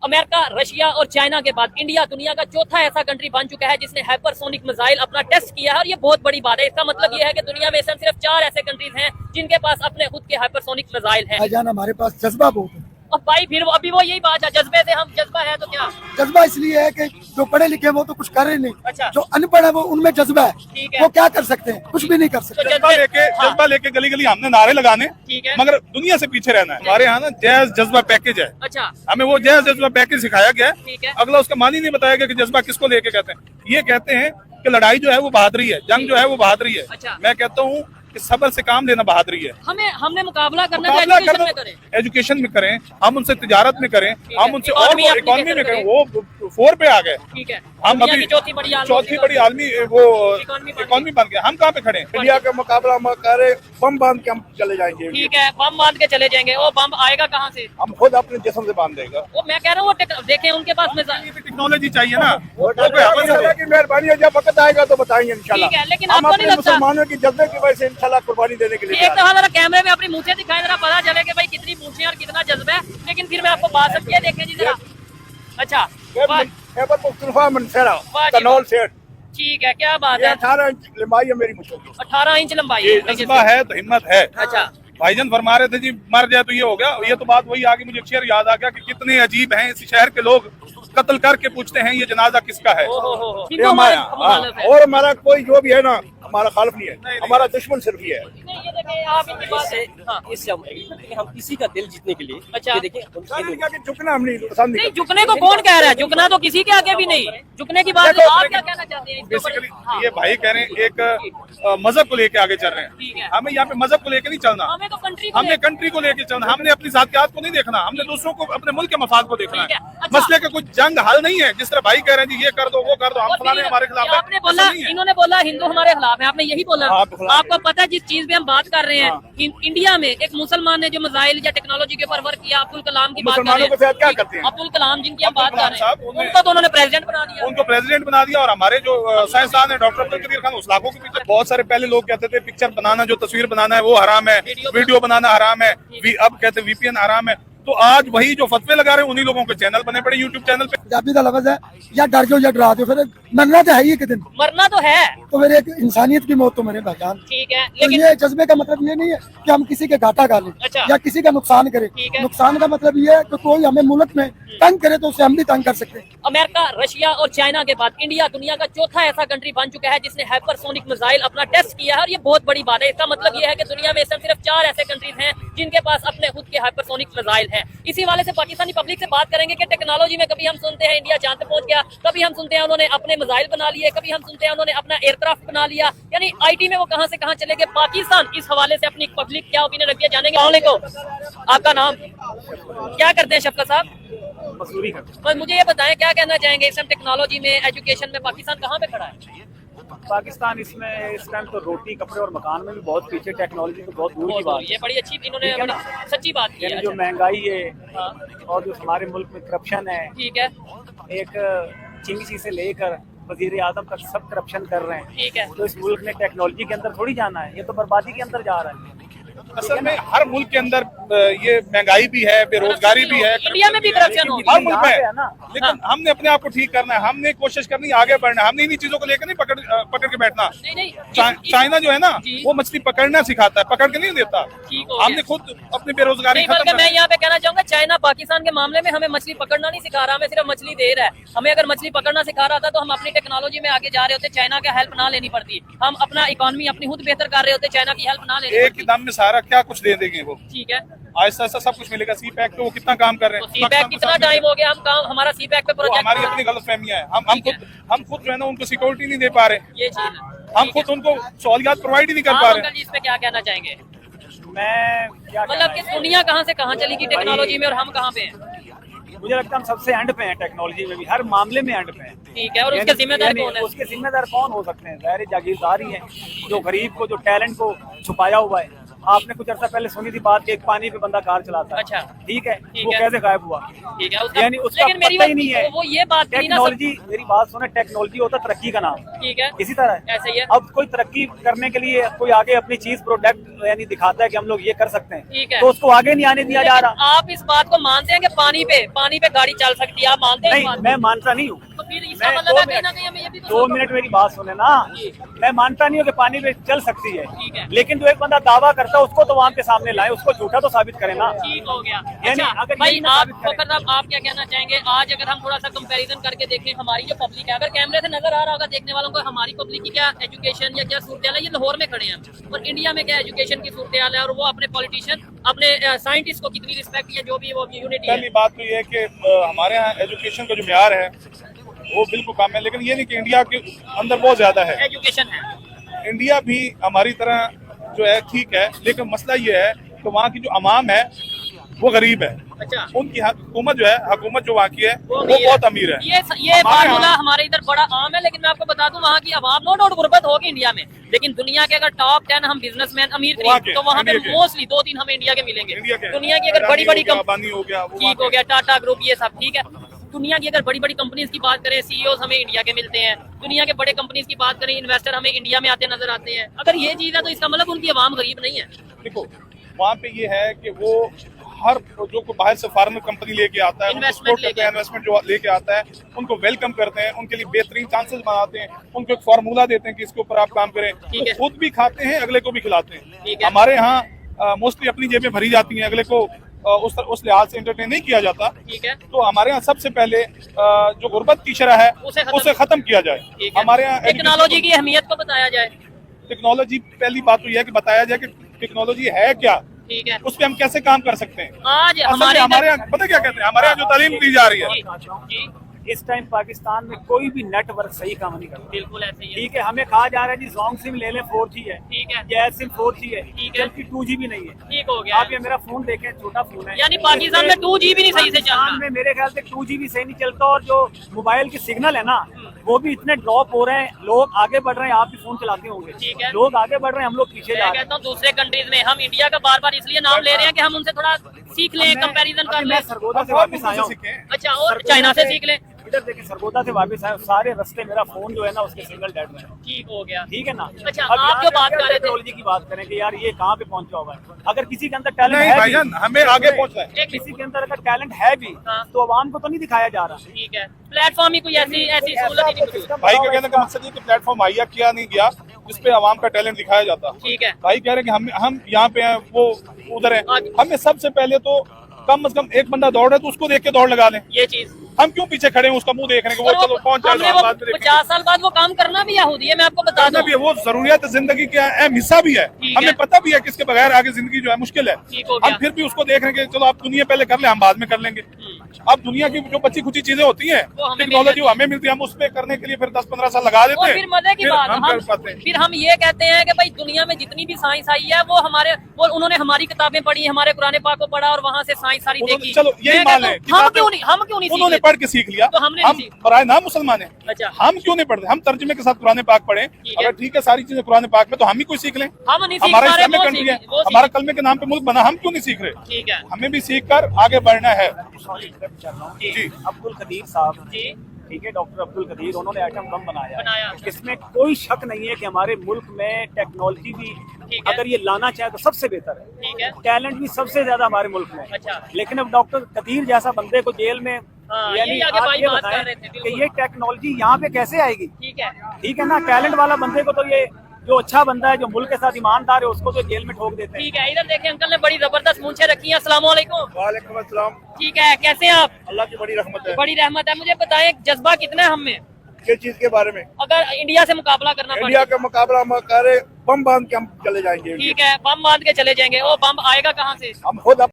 America, Russia और China के बाद इंडिया दुनिया का चौथा ऐसा कंट्री बन चुका है जिसने हाइपरसोनिक मिसाइल अपना टेस्ट किया है और ये बहुत बड़ी बात है। इसका मतलब ये है कि दुनिया में सिर्फ 4 ऐसे कंट्रीज हैं जिनके पास अपने खुद के हाइपरसोनिक मिसाइल हैं। भाईजान हमारे पास जज्बा बहुत है। अब भाई फिर अभी वो यही बात है, जज्बे से हम जज्बा है तो क्या? जज्बा इसलिए है कि जो पढ़े लिखे हैं वो तो कुछ कर रहे नहीं। अच्छा। जो अनपढ़ है वो उनमें जज्बा ठीक है, है। वो क्या कर सकते हैं? कुछ भी नहीं कर सकते। तो जज्बा लेके गली गली हमने नारे लगाने, ठीक है। मगर दुनिया से पीछे रहना है। हमारे यहाँ ना जैज जज्बा पैकेज है। अच्छा, हमें वो जैज जज्बा पैकेज सिखाया गया ठीक है। है। अगला उसका मान ही नहीं बताया गया कि जज्बा किसको लेके कहते हैं। ये कहते हैं कि लड़ाई जो है वो बहादुरी है, जंग जो है वो बहादुरी है। अच्छा। मैं कहता हूँ कि सब्र से काम लेना बहादुरी है। हमने मुकाबला करना है मुकाबला तो एजुकेशन करना में करें। एजुकेशन में करें, हम उनसे तिजारत में करें, है। हम उनसे और इकॉनमी अपनी इकोनॉमी में कैसे करें। वो 4 पे आ गए, ठीक है। हम दुनिया अभी की चौथी बड़ी आलमी वो इकोनॉमी बन गया। हम कहाँ पे खड़े हैं? इंडिया का मुकाबला हम करे बम बांध के हम चले जाएंगे। ठीक है, बम बांध के चले जाएंगे। वो बम आएगा कहाँ से? हम खुद अपने जिस्म से बांध देगा। वो मैं कह रहा हूँ देखें उनके पास मिसाइल। टेक्नोलॉजी चाहिए ना। अल्लाह की मेहरबानी है, जब वक्त आएगा तो बताएंगे इंशाल्लाह। ठीक है, लेकिन हम आपको नहीं अपने लगता मुसलमानों की जज्बे की वजह से इंशाल्लाह कुर्बानी देने के लिए एक दफा जरा कैमरे में अपनी मूछें दिखाएं, जरा पता चले कि भाई कितनी मूछें और कितना जज्बा है। लेकिन फिर मैं आपको बात समझ के देखें जी जरा। अच्छा, खैबर पख्तूनख्वा मंसूरा वाह जी, कनौल से ठीक है, क्या बात ये है। 18 इंच लंबाई है मेरी मुझे। 18 इंच लंबाई ये है। जज्बा है तो हिम्मत है। अच्छा, भाईजान फरमा रहे थे जी मर जाए तो ये हो गया। ये तो बात वही आगे मुझे शेर याद आ गया कि कितने अजीब हैं इस शहर के लोग। कत्ल करके पूछते हैं ये जनाजा किसका है। हो। ये हमारा और हमारा कोई जो भी है ना हमारा खालिफ नहीं है, हमारा दुश्मन सिर्फ ही है। ये देखें आप इनकी बात से। हाँ, हम किसी का दिल जीतने के लिए अच्छा। ये देखिए झुकना हम नहीं पसंद नहीं, नहीं झुकने को कौन कह रहा है? झुकना तो किसी के आगे भी नहीं। झुकने की बात देखो, आप क्या कहना चाहते हैं इसके ऊपर? बेसिकली हाँ, ये भाई कह रहे हैं एक मजहब को लेके आगे चल रहे ठीक है। हैं। हमें यहाँ पे मजहब को लेके नहीं चलना, हमें तो कंट्री को हमने कंट्री को लेके चलना। हमने अपनी जातियात को नहीं देखना, हमने दूसरों को अपने मुल्क के मफाद को देखना ठीक है। है। अच्छा। मसले का कोई जंग हल नहीं है। जिस तरह भाई कह रहे हैं जी ये कर दो वो कर दो, हम और फलाने फिर हमारे खिलाफ है, आपने बोला, ऐसा नहीं है। इन्होंने बोला हिंदू हमारे खिलाफ है। आपने यही बोला। हाँ, खिलाफ है। आपको पता है जिस चीज पे हम बात कर रहे हैं, इंडिया में एक मुसलमान ने जो मिसाइल या टेक्नोलॉजी के ऊपर वर्क किया, अब्दुल कलाम की बात कर मुसलमानों रहे के साथ क्या हैं। करते हैं? अब्दुल कलाम जिनकी हम बात कर रहे साहब, हैं, उन्हें- उनको तो उन्होंने प्रेसिडेंट बना दिया। उनको प्रेसिडेंट बना दिया। और हमारे जो साइंसदान है डॉक्टर अब्दुल कदीर खान, उस लाखों के पीछे बहुत सारे पहले लोग कहते थे पिक्चर बनाना, जो तस्वीर बनाना है वो हराम है, वीडियो बनाना हराम है, अब कहते हैं VPN हराम है। तो आज वही जो फतवे लगा रहे हैं उन्हीं लोगों के चैनल बने पड़े यूट्यूब चैनल पे। पंजाबी का लफ्ज है या डर जाओ या डरा दो, फिर मरना तो है ही एक दिन। मरना तो है, तो फिर एक इंसानियत की मौत तो मरे भाईजान। ठीक है, तो लेकिन ये जज्बे का मतलब ये नहीं है कि हम किसी के घाटा डालें अच्छा। या किसी का नुकसान करें। ठीक है। नुकसान का मतलब ये है कि कोई हमें मुल्क में तंग करे तो उसे हम भी तंग कर सकते हैं। अमेरिका, रशिया और चाइना के बाद इंडिया दुनिया का चौथा ऐसा कंट्री बन चुका है जिसने हाइपरसोनिक मिसाइल अपना टेस्ट किया है और ये बहुत बड़ी बात है। इसका मतलब ये है कि दुनिया में सिर्फ 4 ऐसे कंट्रीज हैं जिनके पास अपने खुद के हाइपरसोनिक मिसाइल हैं। इसी वाले से पाकिस्तानी पब्लिक से बात करेंगे कि टेक्नोलॉजी में कभी हम सुनते हैं इंडिया चांद पे पहुंच गया, कभी हम सुनते हैं उन्होंने अपने मिसाइल बना लिए, कभी हम सुनते हैं उन्होंने अपना एयरक्राफ्ट बना लिया। यानी IT में वो कहां से कहां चले गए। पाकिस्तान इस हवाले से अपनी पब्लिक क्या ओपिनियन रखती है जानेंगे। आपका नाम क्या करते हैं शफकत साहब? मजदूरी करते बस मुझे ये बताएं क्या कहना चाहेंगे इस टाइम टेक्नोलॉजी में, एजुकेशन में पाकिस्तान कहाँ पे खड़ा है? पाकिस्तान इसमें इस टाइम तो रोटी कपड़े और मकान में भी बहुत पीछे, टेक्नोलॉजी तो बहुत दूर की बात ये बड़ी अच्छी इन्होंने ठीक है ना? बड़ी सच्ची बात की है। यानी जो अच्छा, महंगाई है हाँ, और जो हमारे मुल्क में करप्शन है, ठीक है, एक चिंगी से लेकर वजीर आजम तक सब करप्शन कर रहे हैं। ठीक है। तो इस मुल्क ने टेक्नोलॉजी के अंदर थोड़ी जाना है, ये तो बर्बादी के अंदर जा रहा है। असल में हर मुल्क के अंदर ये महंगाई भी है, बेरोजगारी भी है, इंडिया में भी करप्शन हो हर मुल्क में है है। ना। लेकिन हमने अपने आप को ठीक करना है, हमने कोशिश करनी है आगे बढ़ना है। हमने इन्हीं चीजों को लेकर नहीं पकड़ के बैठना। नहीं चाइना जो है ना जी। वो मछली पकड़ना सिखाता है, पकड़ के नहीं देता। ठीक हो हमने गया। खुद अपनी बेरोजगारी नहीं, खत्म बल्कि मैं करनी है। यहाँ पे कहना चाहूंगा चाइना पाकिस्तान के मामले में हमें मछली पकड़ना नहीं सिखा रहा, हमें सिर्फ मछली दे रहा है। हमें अगर मछली पकड़ना सिखा रहा था तो हम अपनी टेक्नोलॉजी में आगे जा रहे होते, चाइना का हेल्प ना लेनी पड़ती। हम अपना इकोनॉमी अपनी खुद बेहतर कर रहे होते, चाइना की हेल्प ना लेनी एक ही पड़ती। दम में सारा क्या कुछ दे देंगे वो। ठीक है, आहिस्ता आहिस्ता सब कुछ मिलेगा। CPEC पे वो कितना काम कर रहे तो हैं। सीपैक कितना टाइम हो गया हम काम हमारा सीपैक पे वो हमारी प्रोजेक्ट अपनी गलतफहमियां हैं। ठीक हम खुद जो है ना उनको सिक्योरिटी नहीं दे पा रहे। ये चीज है। हम खुद उनको सहूलियात प्रोवाइड ही नहीं कर आप पा अंकल रहे। जी इस पे क्या कहना चाहेंगे? मैं क्या मतलब कि दुनिया कहाँ से कहाँ चली गई टेक्नोलॉजी में और हम कहाँ पे हैं? मुझे लगता है हम सबसे एंड पे हैं, टेक्नोलॉजी में भी हर मामले में एंड पे हैं। ठीक है, और उसके जिम्मेदार कौन है? उसके जिम्मेदार कौन हो सकते हैं? ज़ाहिर जागीरदार ही है, जो गरीब को, जो टैलेंट को छुपाया हुआ है आपने कुछ अर्सा पहले सुनी थी बात कि एक पानी पे बंदा कार चलाता है। अच्छा। ठीक है, ठीक वो है। कैसे गायब हुआ? ठीक है उसका, यानी उसका लेकिन मेरी पता ही नहीं है। वो ये बात थी ना सब, टेक्नोलॉजी, मेरी बात सुने, टेक्नोलॉजी होता है तरक्की का नाम। ठीक है इसी तरह ऐसे ही है। अब कोई तरक्की करने के लिए कोई आगे अपनी चीज प्रोडक्ट यानी दिखाता है कि हम लोग ये कर सकते ठीक हैं, है। तो उसको आगे नहीं आने दिया जा लेकिन रहा। आप इस बात को मानते हैं कि पानी पे गाड़ी चल सकती है, आप मानते हैं इस नहीं, बात को? मैं मानता नहीं हूँ। तो फिर इसका मैं मतलब है कहीं ना कहीं हमें ये भी तो 2 मिनट मेरी बात सुने ना। मैं मानता नहीं हूँ कि पानी पे चल सकती ठीक है। है, लेकिन जो एक बंदा दावा करता है उसको तो वहाँ के सामने लाए, उसको झूठा तो साबित करे ना। ठीक हो गया। यानी अच्छा अगर भाई यही ना आप साबित करें- फकर साहब, आप क्या कहना चाहेंगे? आज अगर हम थोड़ा सा कंपैरिजन करके देखें, हमारी जो पब्लिक है, अगर कैमरे से नजर आ रहा होगा देखने वालों को हमारी पब्लिक की क्या एजुकेशन या क्या सूरत है, ये लाहौर में खड़े हैं और इंडिया में क्या एजुकेशन की सूरत है और वो अपने पॉलिटिशियन, अपने साइंटिस्ट को कितनी रिस्पेक्ट या जो भी वो यूनिटी है। पहली बात तो ये है कि हमारे यहाँ एजुकेशन का जो म्यार है वो बिल्कुल कम है, लेकिन ये नहीं कि इंडिया के अंदर बहुत ज्यादा है। एजुकेशन है इंडिया भी हमारी तरह जो है ठीक है, लेकिन मसला ये है कि वहाँ की जो अवाम है वो गरीब है। अच्छा उनकी हुकूमत जो है, हुकूमत जो वहाँ की है वो अमीर है। बहुत अमीर है। ये हमारे फार्मूला यहाँ- हमारे इधर बड़ा आम है, लेकिन मैं आपको बता दूं वहाँ की आवाम नो डाउट गुर्बत होगी इंडिया में, लेकिन दुनिया के अगर टॉप 10 हम बिजनेसमैन अमीर वहाँ तरीन के, तो वहाँ पे इंडिया के। मोस्टली 2-3 हमें इंडिया के मिलेंगे। इंडिया के दुनिया की अगर बड़ी बड़ी अडानी हो गया, अबानी हो गया, वो ठीक हो गया, टाटा ग्रुप, ये सब ठीक है। दुनिया की अगर बड़ी बड़ी कंपनीज की बात करें, सीईओ हमें इंडिया के मिलते हैं। दुनिया के बड़े कंपनीज की बात करें, इन्वेस्टर हमें इंडिया में आते नजर आते हैं। अगर ये चीज है तो इसका मतलब उनकी आवाम गरीब नहीं है। देखो वहाँ पे ये है कि वो हर जो को बाहर से फॉरेन कंपनी लेके आता है, इन्वेस्टमेंट लेके इन्वेस्टमेंट जो लेके आता है उनको वेलकम करते हैं, उनके लिए बेहतरीन चांसेस बनाते हैं, उनको एक फार्मूला देते हैं कि इसके ऊपर आप काम करें, ठीक है। तो खुद भी खाते हैं, अगले को भी खिलाते ठीक हैं। है। हमारे यहाँ मोस्टली अपनी जेबें भरी जाती हैं, अगले को उस लिहाज से एंटरटेन नहीं किया जाता। ठीक है तो हमारे यहाँ सबसे पहले जो गुर्बत की शरह है उसे खत्म किया जाए। ठीक है। हमारे यहाँ टेक्नोलॉजी की अहमियत को बताया जाए। टेक्नोलॉजी, पहली बात तो यह है कि बताया जाए कि टेक्नोलॉजी है क्या, ठीक है उस पर हम कैसे काम कर सकते हैं। आज असल में हमारे हमारे यहाँ पता क्या कहते हैं, हमारे यहाँ जो तालीम दी जा रही है, जी इस टाइम पाकिस्तान में कोई भी नेटवर्क सही काम नहीं करता। बिल्कुल ऐसे ही है। ठीक है, हमें कहा जा रहा है जी जोंग सिम ले लें 4G है, ठीक है जैद सिम 4G है, ठीक है। जबकि 2GB नहीं है। ठीक हो गया। आप ये मेरा फोन देखें, छोटा फोन है, यानी पाकिस्तान में 2G भी नहीं सही से चल रहा। पाकिस्तान में मेरे ख्याल से 2G सही नहीं चलता, और जो मोबाइल की सिग्नल है ना वो भी इतने ड्रॉप हो रहे हैं। लोग आगे बढ़ रहे हैं, आप भी फोन चलाते होंगे, ठीक है। लोग आगे बढ़ रहे हैं, हम लोग पीछे जा मैं रहे हैं। कहता हूँ दूसरे कंट्रीज में, हम इंडिया का बार बार इसलिए नाम ले रहे हैं कि हम उनसे थोड़ा सीख लें, कंपैरिजन कर अभी लें। मैं सरगोदा से वापस आया हूँ। अच्छा और चाइना से सीख लें। इधर देखिए, सरगोदा से वापस आया, सारे रास्ते मेरा फोन जो है ना उसके सिग्नल डेड में है। ठीक हो गया। ठीक है ना। अच्छा, अब आप यहाँ जो पे बात क्या कर रहे थे- टेक्नोलॉजी की बात करें कि यार ये कहाँ पे पहुंचा हुआ है। अगर किसी के अंदर टैलेंट नहीं है भाईजान, भी, हमें आगे पहुंचना है। एक किसी के अंदर अगर टैलेंट है भी हाँ। तो आवाम को तो नहीं दिखाया जा रहा। ठीक है, प्लेटफॉर्म ही कोई ऐसी सहूलत ही नहीं मिली। भाई का कहने का मकसद ये कि प्लेटफॉर्म मुहैया किया नहीं गया जिसपे आवाम का टैलेंट दिखाया जाता। ठीक है भाई कह रहे हैं कि हम यहाँ पे हैं, वो उधर है। हमें सबसे पहले तो कम से कम एक बंदा दौड़ है तो उसको देख के दौड़ लगा लें। ये चीज हम क्यों पीछे खड़े हैं उसका मुंह देखने को, वो और चलो पहुंच हमने जाएगा वो बाद में देखेंगे। 50 साल बाद वो काम करना भी यहूदी है, मैं आपको बता करना दूं। भी है, वो जरूरियात जिंदगी का अहम हिस्सा भी है। ठीक है। हमें पता भी है कि इसके बगैर आगे जिंदगी जो है मुश्किल है। ठीक हो गया। हम फिर भी उसको देख रहे हैं कि चलो आप दुनिया पहले कर ले, हम बाद में कर लेंगे। अब दुनिया की जो बची खुची चीजें होती हैं, वो हमें टेक्नोलॉजी हमें मिलती है, हम उस पे करने के लिए फिर 10-15 साल लगा देते और हैं। फिर मजे की फिर बात, हम कर पाते हैं। फिर हम ये कहते हैं कि भाई दुनिया में जितनी भी साइंस आई है वो उन्होंने हमारी किताबें पढ़ी, हमारे कुरान पाक को पढ़ा और वहाँ से साइंस सारी देखी। चलो यही मैं मान कहता लें हूँ, हम क्यों नहीं उन्होंने सीख पढ़ के सीख लिया, तो हमने नहीं हम सीखा। बराए नाम मुसलमान हैं। अच्छा। हम क्यों नहीं पढ़ते, हम तर्जुमे के साथ कुरान पाक पढ़े। ठीक है। अगर ठीक है सारी चीजें कुरान पाक में, तो हम ही कोई सीख लें। हम नहीं सीख हमारा पा रहे, इस्लामिक वो कंट्री है, सीख- वो हमारा सीख- कलमे के नाम पे मुल्क बना, हम क्यों नहीं सीख रहे। ठीक है हमें भी सीख कर आगे बढ़ना है। जी। अब्दुल कदीर साहब, जी ठीक है, डॉक्टर अब्दुल कदीर, उन्होंने एटम बम बनाया। बनाया। इसमें कोई शक नहीं है कि हमारे मुल्क में टेक्नोलॉजी भी ठीक है। अगर ये लाना चाहे तो सबसे बेहतर है। ठीक है टैलेंट भी सबसे ज्यादा हमारे मुल्क में है। अच्छा। लेकिन अब डॉक्टर कदीर जैसा बंदे को जेल में, हाँ, यानी यही आगे आप भाई ये बात बताएं कर रहे थे, कि बिल्कुल। ये टेक्नोलॉजी यहाँ पे कैसे आएगी। ठीक है ठीक है ना, टैलेंट वाला बंदे को तो ये जो अच्छा बंदा है, जो मुल्क के साथ ईमानदार है, उसको तो जेल में ठोक देते हैं। ठीक है। इधर देखें, अंकल ने बड़ी जबरदस्त मूंछें रखी हैं। अस्सलाम वालेकुम। वालेकुम अस्सलाम। ठीक है, कैसे हैं आप? अल्लाह की बड़ी रहमत है। बड़ी रहमत है। मुझे बताएं जज्बा कितना है हम में, किस चीज के बारे में? अगर इंडिया से मुकाबला करना इंडिया पड़े? का मुकाबला हम करे, बम बांध के हम चले जाएंगे। ठीक है, बम बांध के चले जाएंगे। वो बम आएगा कहाँ से? हम खुद